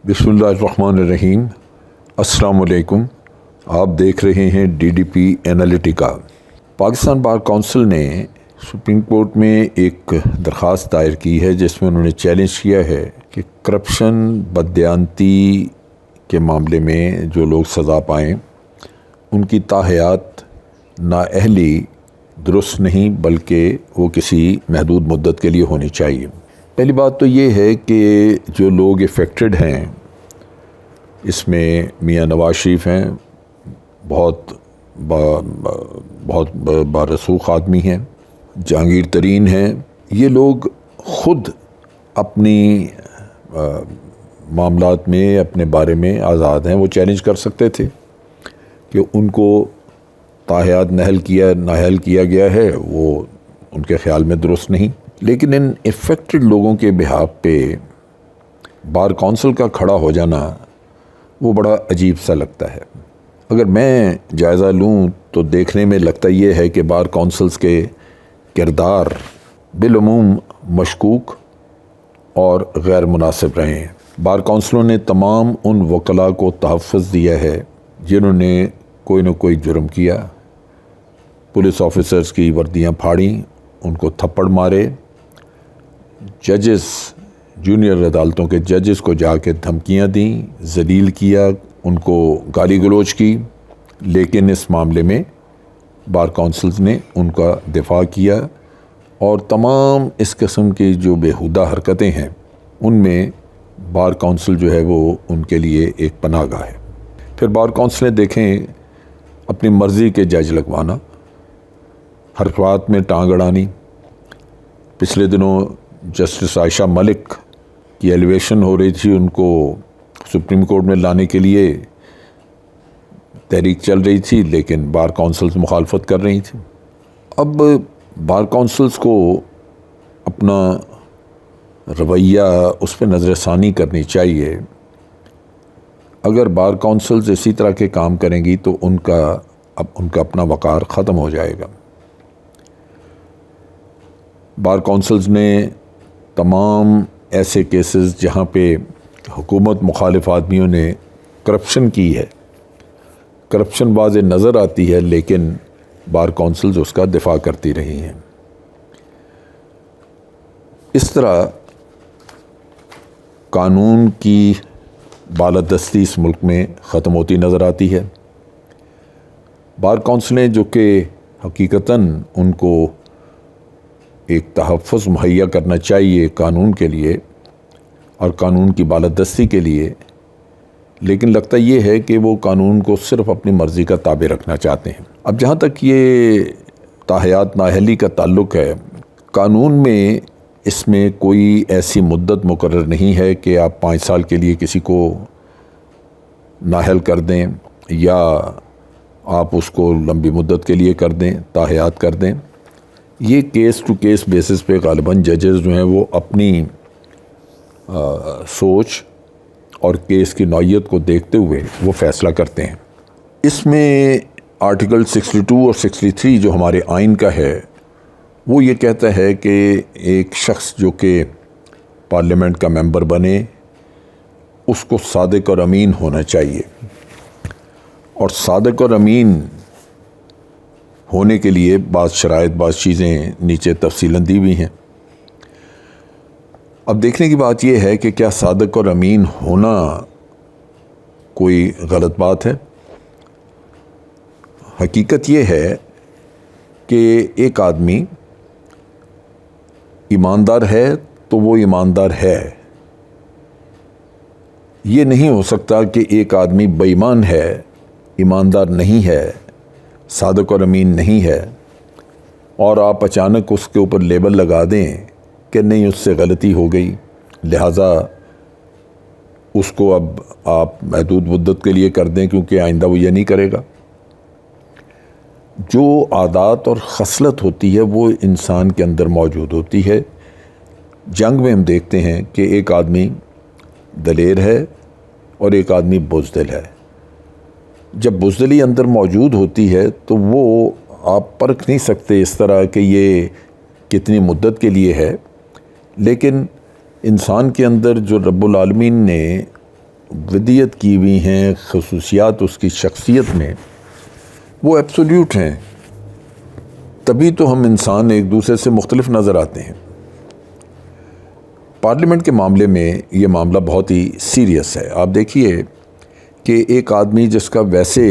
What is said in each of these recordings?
بسم اللہ الرحمن الرحیم۔ السلام علیکم۔ آپ دیکھ رہے ہیں DDP Analytica. Pakistan bar council نے سپریم کورٹ میں ایک درخواست دائر کی ہے جس میں انہوں نے چیلنج کیا ہے کہ کرپشن، بددیانتی کے معاملے میں جو لوگ سزا پائیں ان کی تاحیات نااہلی درست نہیں، بلکہ وہ کسی محدود مدت کے لیے ہونی چاہیے۔ پہلی بات تو یہ ہے کہ جو لوگ افیکٹڈ ہیں اس میں میاں نواز شریف ہیں، بہت بارسوخ آدمی ہیں، جہانگیر ترین ہیں۔ یہ لوگ خود اپنی معاملات میں اپنے بارے میں آزاد ہیں، وہ چیلنج کر سکتے تھے کہ ان کو تاحیات نااہل کیا گیا ہے، وہ ان کے خیال میں درست نہیں۔ لیکن ان افیکٹڈ لوگوں کے بہاف پہ بار کونسل کا کھڑا ہو جانا وہ بڑا عجیب سا لگتا ہے۔ اگر میں جائزہ لوں تو دیکھنے میں لگتا یہ ہے کہ بار کونسلز کے کردار بالعموم مشکوک اور غیر مناسب رہے ہیں۔ بار کونسلوں نے تمام ان وکلاء کو تحفظ دیا ہے جنہوں نے کوئی نہ کوئی جرم کیا، پولیس آفیسرز کی وردیاں پھاڑیں، ان کو تھپڑ مارے، ججز، جونیئر عدالتوں کے ججز کو جا کے دھمکیاں دیں، ذلیل کیا، ان کو گالی گلوچ کی، لیکن اس معاملے میں بار کونسلز نے ان کا دفاع کیا اور تمام اس قسم کی جو بیہودہ حرکتیں ہیں ان میں بار کونسل جو ہے وہ ان کے لیے ایک پناہ گاہ ہے۔ پھر بار کونسل نے دیکھیں اپنی مرضی کے جج لگوانا، ہر بات میں ٹانگ اڑانی۔ پچھلے دنوں جسٹس عائشہ ملک کی ایلیویشن ہو رہی تھی، ان کو سپریم کورٹ میں لانے کے لیے تحریک چل رہی تھی، لیکن بار کونسلز مخالفت کر رہی تھیں۔ اب بار کونسلز کو اپنا رویہ اس پہ نظر ثانی کرنی چاہیے۔ اگر بار کونسلز اسی طرح کے کام کریں گی تو ان کا اپنا وقار ختم ہو جائے گا۔ بار کونسلز نے تمام ایسے کیسز جہاں پہ حکومت مخالف آدمیوں نے کرپشن کی ہے، کرپشن واضح نظر آتی ہے، لیکن بار کونسلز اس کا دفاع کرتی رہی ہیں۔ اس طرح قانون کی بالادستی اس ملک میں ختم ہوتی نظر آتی ہے۔ بار کونسلیں جو کہ حقیقتاً ان کو ایک تحفظ مہیا کرنا چاہیے قانون کے لیے اور قانون کی بالادستی کے لیے، لیکن لگتا یہ ہے کہ وہ قانون کو صرف اپنی مرضی کا تابع رکھنا چاہتے ہیں۔ اب جہاں تک یہ تاحیات نااہلی کا تعلق ہے، قانون میں اس میں کوئی ایسی مدت مقرر نہیں ہے کہ آپ 5 سال کے لیے کسی کو نااہل کر دیں یا آپ اس کو لمبی مدت کے لیے کر دیں، تاحیات کر دیں۔ یہ کیس ٹو کیس بیسس پہ غالباً ججز جو ہیں وہ اپنی سوچ اور کیس کی نوعیت کو دیکھتے ہوئے وہ فیصلہ کرتے ہیں۔ اس میں آرٹیکل 62 اور 63 جو ہمارے آئین کا ہے وہ یہ کہتا ہے کہ ایک شخص جو کہ پارلیمنٹ کا ممبر بنے اس کو صادق اور امین ہونا چاہیے، اور صادق اور امین ہونے کے لیے بعض شرائط، بعض چیزیں نیچے تفصیلاً دی ہوئی ہیں۔ اب دیکھنے کی بات یہ ہے کہ کیا صادق اور امین ہونا کوئی غلط بات ہے؟ حقیقت یہ ہے کہ ایک آدمی ایماندار ہے تو وہ ایماندار ہے۔ یہ نہیں ہو سکتا کہ ایک آدمی بے ایمان ہے، ایماندار نہیں ہے، صادق اور امین نہیں ہے، اور آپ اچانک اس کے اوپر لیبل لگا دیں کہ نہیں اس سے غلطی ہو گئی، لہٰذا اس کو اب آپ محدود مدت کے لیے کر دیں کیونکہ آئندہ وہ یہ نہیں کرے گا۔ جو عادات اور خصلت ہوتی ہے وہ انسان کے اندر موجود ہوتی ہے۔ جنگ میں ہم دیکھتے ہیں کہ ایک آدمی دلیر ہے اور ایک آدمی بزدل ہے۔ جب بزدلی اندر موجود ہوتی ہے تو وہ آپ پرکھ نہیں سکتے اس طرح کہ یہ کتنی مدت کے لیے ہے، لیکن انسان کے اندر جو رب العالمین نے ودیت کی ہوئی ہیں خصوصیات اس کی شخصیت میں، وہ ایبسولیوٹ ہیں، تبھی تو ہم انسان ایک دوسرے سے مختلف نظر آتے ہیں۔ پارلیمنٹ کے معاملے میں یہ معاملہ بہت ہی سیریس ہے۔ آپ دیکھیے کہ ایک آدمی جس کا ویسے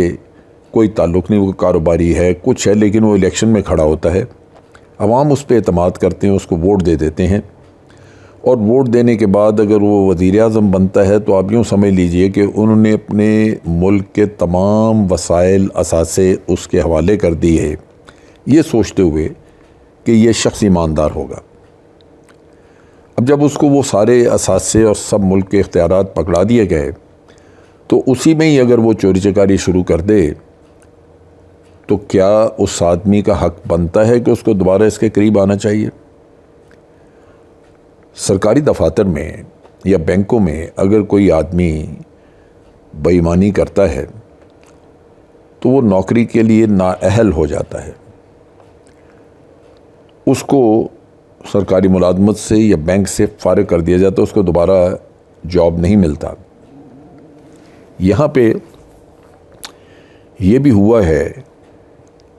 کوئی تعلق نہیں، وہ کاروباری ہے، کچھ ہے، لیکن وہ الیکشن میں کھڑا ہوتا ہے، عوام اس پہ اعتماد کرتے ہیں، اس کو ووٹ دے دیتے ہیں، اور ووٹ دینے کے بعد اگر وہ وزیر اعظم بنتا ہے تو آپ یوں سمجھ لیجئے کہ انہوں نے اپنے ملک کے تمام وسائل اثاثے اس کے حوالے کر دی ہے، یہ سوچتے ہوئے کہ یہ شخص ایماندار ہوگا۔ اب جب اس کو وہ سارے اثاثے اور سب ملک کے اختیارات پکڑا دیے گئے تو اسی میں ہی اگر وہ چوری چکاری شروع کر دے تو کیا اس آدمی کا حق بنتا ہے کہ اس کو دوبارہ اس کے قریب آنا چاہیے؟ سرکاری دفاتر میں یا بینکوں میں اگر کوئی آدمی بے ایمانی کرتا ہے تو وہ نوکری کے لیے نااہل ہو جاتا ہے، اس کو سرکاری ملازمت سے یا بینک سے فارغ کر دیا جاتا ہے، اس کو دوبارہ جاب نہیں ملتا۔ یہاں پہ یہ بھی ہوا ہے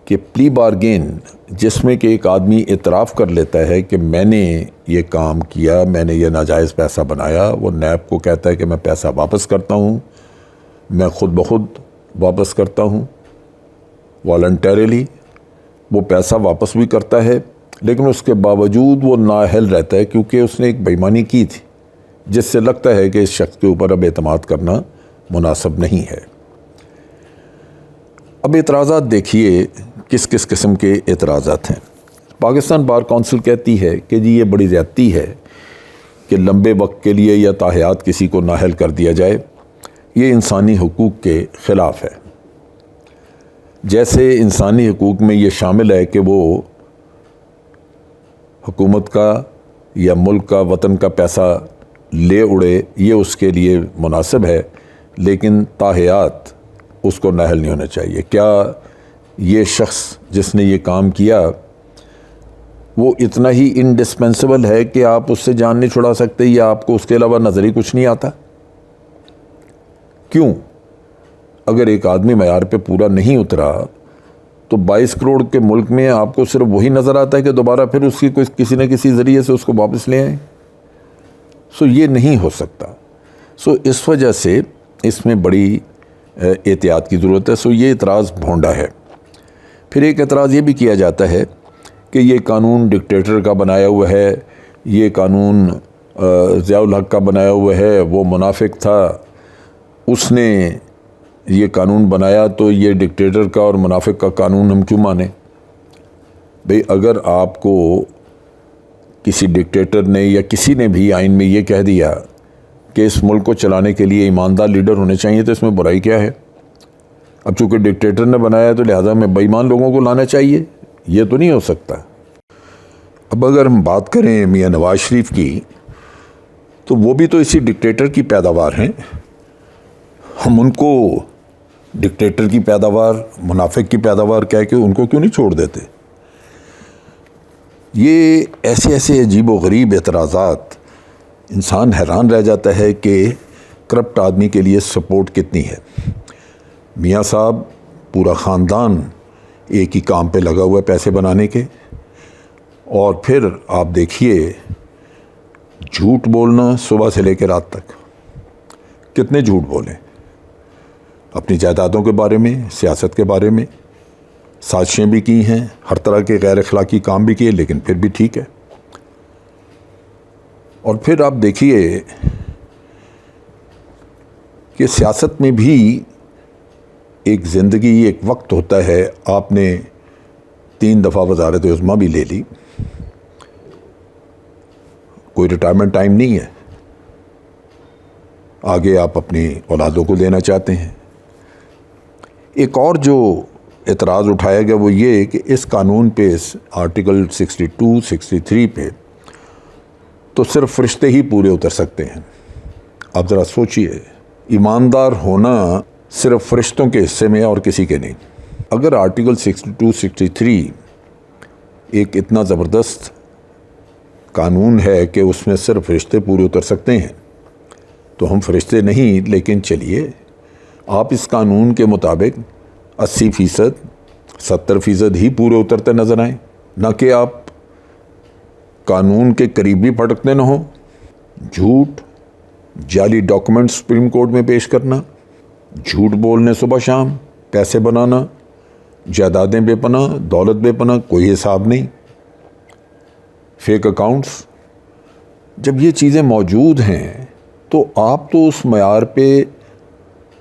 کہ پلی بارگین، جس میں کہ ایک آدمی اعتراف کر لیتا ہے کہ میں نے یہ کام کیا، میں نے یہ ناجائز پیسہ بنایا، وہ نیب کو کہتا ہے کہ میں پیسہ واپس کرتا ہوں، میں خود بخود واپس کرتا ہوں، والنٹیرلی وہ پیسہ واپس بھی کرتا ہے، لیکن اس کے باوجود وہ نااہل رہتا ہے کیونکہ اس نے ایک بے ایمانی کی تھی، جس سے لگتا ہے کہ اس شخص کے اوپر اب اعتماد کرنا مناسب نہیں ہے۔ اب اعتراضات دیکھیے کس کس قسم کے اعتراضات ہیں۔ پاکستان بار کونسل کہتی ہے کہ جی یہ بڑی زیادتی ہے کہ لمبے وقت کے لیے یا تاحیات کسی کو نااہل کر دیا جائے، یہ انسانی حقوق کے خلاف ہے۔ جیسے انسانی حقوق میں یہ شامل ہے کہ وہ حکومت کا یا ملک کا، وطن کا پیسہ لے اڑے، یہ اس کے لیے مناسب ہے، لیکن تاحیات اس کو نااہل نہیں ہونا چاہیے۔ کیا یہ شخص جس نے یہ کام کیا وہ اتنا ہی انڈسپینسیبل ہے کہ آپ اس سے جان نہیں چھڑا سکتے یا آپ کو اس کے علاوہ نظر ہی کچھ نہیں آتا؟ کیوں؟ اگر ایک آدمی معیار پہ پورا نہیں اترا تو 22 کروڑ کے ملک میں آپ کو صرف وہی نظر آتا ہے کہ دوبارہ پھر اس کی کوئی کسی نہ کسی ذریعے سے اس کو واپس لے آئیں۔ یہ نہیں ہو سکتا۔ اس وجہ سے اس میں بڑی احتیاط کی ضرورت ہے۔ یہ اعتراض بھونڈا ہے۔ پھر ایک اعتراض یہ بھی کیا جاتا ہے کہ یہ قانون ڈکٹیٹر کا بنایا ہوا ہے، یہ قانون ضیاء الحق کا بنایا ہوا ہے، وہ منافق تھا، اس نے یہ قانون بنایا تو یہ ڈکٹیٹر کا اور منافق کا قانون ہم کیوں مانیں؟ بھئی اگر آپ کو کسی ڈکٹیٹر نے یا کسی نے بھی آئین میں یہ کہہ دیا کہ اس ملک کو چلانے کے لیے ایماندار لیڈر ہونے چاہیے تو اس میں برائی کیا ہے؟ اب چونکہ ڈکٹیٹر نے بنایا تو لہٰذا میں بے ایمان لوگوں کو لانا چاہیے، یہ تو نہیں ہو سکتا۔ اب اگر ہم بات کریں میاں نواز شریف کی تو وہ بھی تو اسی ڈکٹیٹر کی پیداوار ہیں، ہم ان کو ڈکٹیٹر کی پیداوار، منافق کی پیداوار کہہ کے ان کو کیوں نہیں چھوڑ دیتے؟ یہ ایسے عجیب و غریب اعتراضات، انسان حیران رہ جاتا ہے کہ کرپٹ آدمی کے لیے سپورٹ کتنی ہے۔ میاں صاحب پورا خاندان ایک ہی کام پہ لگا ہوا ہے، پیسے بنانے کے، اور پھر آپ دیکھیے جھوٹ بولنا صبح سے لے کے رات تک، کتنے جھوٹ بولیں اپنی جائیدادوں کے بارے میں، سیاست کے بارے میں، سازشیں بھی کی ہیں، ہر طرح کے غیر اخلاقی کام بھی کیے، لیکن پھر بھی ٹھیک ہے۔ اور پھر آپ دیکھیے کہ سیاست میں بھی ایک زندگی، ایک وقت ہوتا ہے، آپ نے 3 دفعہ وزارت عظمیٰ بھی لے لی، کوئی ریٹائرمنٹ ٹائم نہیں ہے، آگے آپ اپنی اولادوں کو دینا چاہتے ہیں۔ ایک اور جو اعتراض اٹھایا گیا وہ یہ کہ اس قانون پہ، اس آرٹیکل 62 63 پہ تو صرف فرشتے ہی پورے اتر سکتے ہیں۔ آپ ذرا سوچئے، ایماندار ہونا صرف فرشتوں کے حصے میں اور کسی کے نہیں۔ اگر آرٹیکل 62 63 ایک اتنا زبردست قانون ہے کہ اس میں صرف فرشتے پورے اتر سکتے ہیں، تو ہم فرشتے نہیں، لیکن چلیے آپ اس قانون کے مطابق 80%، 70% ہی پورے اترتے نظر آئیں، نہ کہ آپ قانون کے قریب بھی پھٹکتے نہ ہوں۔ جھوٹ، جعلی ڈاکومنٹ سپریم کورٹ میں پیش کرنا، جھوٹ بولنے صبح شام، پیسے بنانا، جائیدادیں بے پناہ، دولت بے پناہ، کوئی حساب نہیں، فیک اکاؤنٹس۔ جب یہ چیزیں موجود ہیں تو آپ تو اس معیار پہ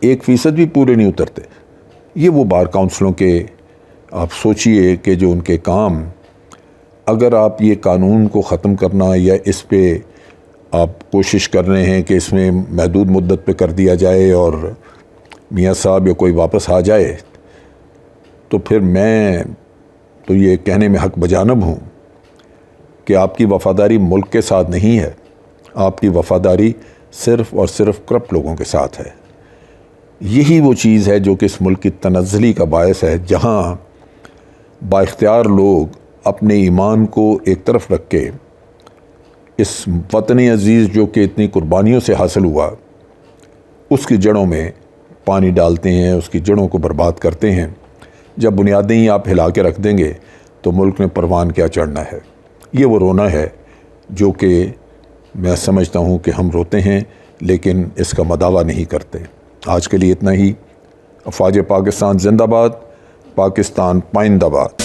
1% بھی پورے نہیں اترتے۔ یہ وہ بار کونسلوں کے آپ سوچئے کہ جو ان کے کام، اگر آپ یہ قانون کو ختم کرنا یا اس پہ آپ کوشش کر رہے ہیں کہ اس میں محدود مدت پہ کر دیا جائے اور میاں صاحب یا کوئی واپس آ جائے، تو پھر میں تو یہ کہنے میں حق بجانب ہوں کہ آپ کی وفاداری ملک کے ساتھ نہیں ہے، آپ کی وفاداری صرف اور صرف کرپٹ لوگوں کے ساتھ ہے۔ یہی وہ چیز ہے جو کہ اس ملک کی تنزلی کا باعث ہے، جہاں با اختیار لوگ اپنے ایمان کو ایک طرف رکھ کے اس وطن عزیز جو کہ اتنی قربانیوں سے حاصل ہوا، اس کی جڑوں میں پانی ڈالتے ہیں، اس کی جڑوں کو برباد کرتے ہیں۔ جب بنیادیں ہی آپ ہلا کے رکھ دیں گے تو ملک میں پروان کیا چڑھنا ہے۔ یہ وہ رونا ہے جو کہ میں سمجھتا ہوں کہ ہم روتے ہیں لیکن اس کا مداوع نہیں کرتے۔ آج کے لیے اتنا ہی۔ افواج پاکستان زندہ باد، پاکستان پائندہ باد۔